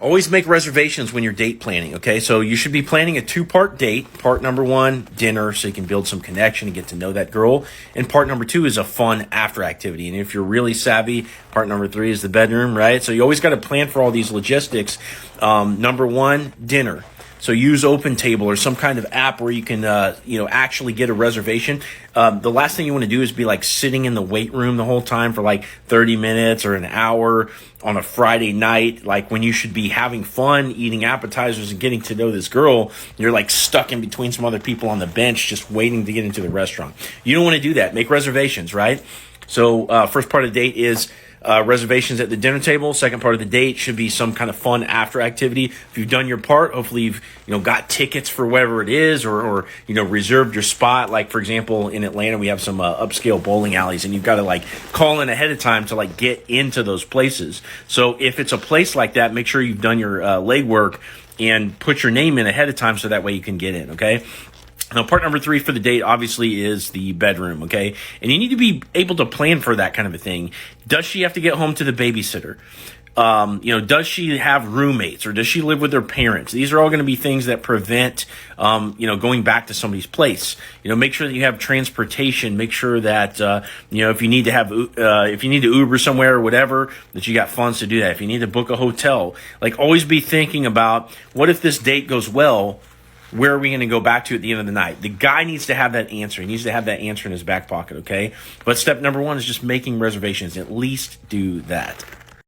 Always make reservations when you're date planning, okay? So you should be planning a 2-part date. Part number 1, dinner, so you can build some connection and get to know that girl. And part number 2 is a fun after activity. And if you're really savvy, part number 3 is the bedroom, right? So you always got to plan for all these logistics. Number 1, dinner. So use OpenTable or some kind of app where you can, actually get a reservation. The last thing you want to do is be like sitting in the wait room the whole time for like 30 minutes or an hour on a Friday night, like when you should be having fun, eating appetizers and getting to know this girl. You're like stuck in between some other people on the bench just waiting to get into the restaurant. You don't want to do that. Make reservations, right? So first part of the date is reservations at the dinner table. Second part of the date should be some kind of fun after activity. If you've done your part, hopefully you've got tickets for whatever it is, or reserved your spot. Like for example, in Atlanta we have some upscale bowling alleys, and you've got to like call in ahead of time to like get into those places. So if it's a place like that, make sure you've done your legwork and put your name in ahead of time so that way you can get in. Okay. Now, part number 3 for the date, obviously, is the bedroom, okay? And you need to be able to plan for that kind of a thing. Does she have to get home to the babysitter? Does she have roommates, or does she live with her parents? These are all going to be things that prevent, going back to somebody's place. Make sure that you have transportation. Make sure that, if you need to Uber somewhere or whatever, that you got funds to do that. If you need to book a hotel, like always be thinking about, what if this date goes well? Where are we going to go back to at the end of the night? The guy needs to have that answer. He needs to have that answer in his back pocket, okay? But step number 1 is just making reservations. At least do that.